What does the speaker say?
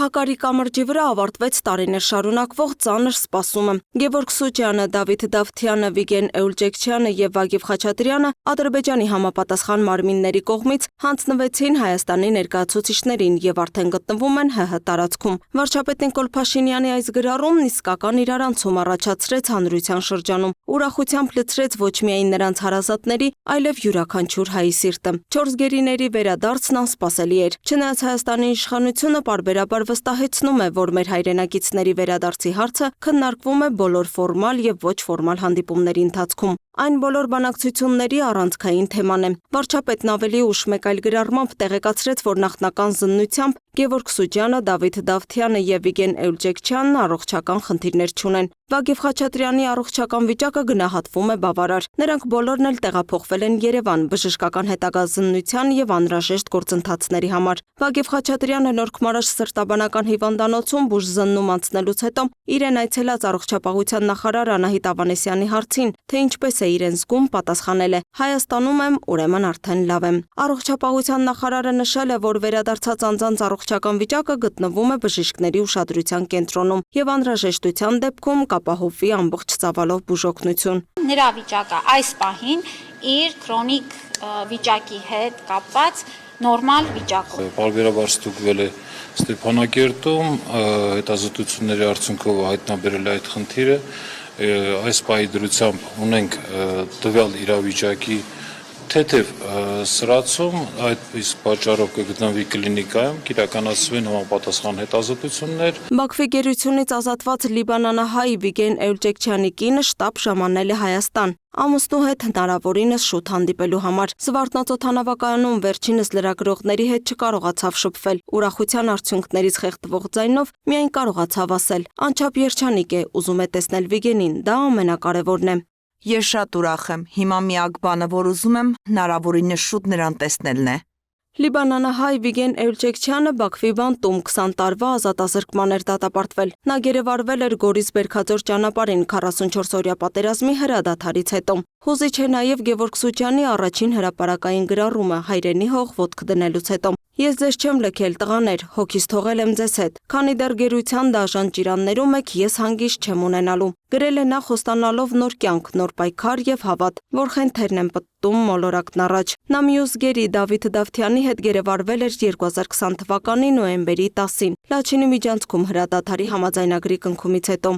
Հակարի կամրջի վրա ավարտվեց տարիներ շարունակվող ծանր սպասումը։ Գևորգ Սուջյանը, Դավիթ Դավթյանը, Վիգեն Էուլջեքչյանը եւ Վագիվ Խաչատրյանը Ադրբեջանի համապատասխան մարմինների կողմից հանձնվեցին Հայաստանի ներկայացուցիչներին եւ արդեն գտնվում են ՀՀ տարածքում։ Վարչապետ Նիկոլ Փաշինյանի այս գրառումն իսկական իրարանցում առաջացրեց հանրության շրջանում։ Ուրախությամբ լցրեց ոչ միայն նրանց հարազատների, այլև յուրաքանչյուր հայի սիրտը։ 4 գերիների վերադարձն անսպասելի էր։ Չնայած Հայաստանի իշխանությունը պարբերաբար վստահեցնում է, որ մեր հայրենակիցների վերադարձի հարցը քննարկվում է բոլոր ֆորմալ եւ ոչ ֆորմալ հանդիպումների ընթացքում։ Այն բոլոր բանակցությունների առանցքային թեման է։ Վարչապետն ավելի ուշ մեկ այլ գրառմամբ տեղեկացրեց, որ նախնական զննությամբ Գևորգ Սուջյանը, Դավիթ Դավթյանը եւ Վիգեն Էուլջեքչյանն առողջական խնդիրներ չունեն։ Վագիվ Խաչատրյանի առողջական վիճակը գնահատվում է բավարար։ Նրանք բոլորն էլ տեղափոխվել են Երևան բժշկական հետագա զննության եւ անհրաժեշտ գործընթացների համար։ Վագիվ Խաչատրյանը Նորքմարաշ սրտաբանական հիվանդանոցում բուժզննում անցնելուց հետո իրեն այցելած առողջապահության նախարար Անահիտ Ավանեսյանի հարցին, թե ինչպես է իրեն զգում, պատասխանել է. Հայաստանում եմ, ուրեմն արդեն լավ եմ։ Առողջապահության նախարարը նշել է, որ վերադարձած անձանց առողջական վիճակը գտնվում է բժիշկների ուշադրության կենտրոնում եւ անհրաժեշտության դեպքում կապահովվի ամբողջ ծավալով բուժօգնություն։ Նրա վիճակը այս պահին իր քրոնիկ վիճակի հետ կապված նորմալ վիճակում։ Պարբերաբար ստուգվել է Ստեփանակերտում, հետազոտությունների արդյունքով հայտնաբերել է այդ խնդիրը։ Այս պահի դրությամբ ունենք տվյալ իրավիճակի թեթև սրացում, այդ իսկ պատճառով կգտնվի կլինիկայում, կիրականացվեն համապատասխան հետազոտություններ։ Բաքվի գերությունից ազատված լիբանանահայ Վիգեն Էուլջեքչյանի կինը շտապ ժամանել է Հայաստան։ Ամուսնու հետ հնարավորինս շուտ հանդիպելու համար։ Զվարթնոց վերջինս լրագրողների հետ չկարողացավ շփվել։ Ուրախության արդյունքներից խեղդվող ձայնով միայն կարողացավ ասել. «Անչափ երջանիկ է, ուզում է տեսնել Վիգենին, դա ամենակարևորն է»։ Ես շատ ուրախ եմ։ Հիմա միակ բանը, որ ուզում եմ, հնարավորինս շուտ նրան տեսնելն է։ Լիբանանահայ Վիգեն Էուլջեքչյանը Բաքվի բանտում 20 տարվա ազատազրկման էր դատապարտվել։ Նա գերեվարվել էր Գորիս Բերքաձոր ճանապարհին 44-օրյա պատերազմի հրադադարից հետո։ Հուզիչ է նաև Գևորգ Սուջյանի առաջին հրապարակային գրառումը հայրենի հող ոտք դնելուց հետո։ Ես ձեզ չեմ լքել, տղաներ, հոգիս թողել եմ ձեզ հետ։ Քանի դեռ գերության դաժան ճիրաններում եք, ես հանգիստ չեմ ունենալու։ Գրել է նա խոստանալով նոր կյանք, նոր պայքար եւ հավատ, որ խենթերն են պտտում մոլորակն առաջ։ Նա մյուս գերի Դավիթ Դավթյանի հետ գերեվարվել էր 2020 թվականի նոյեմբերի 10-ին, Լաչինի միջանցքում հրադադարի համաձայնագրի կնքումից հետո։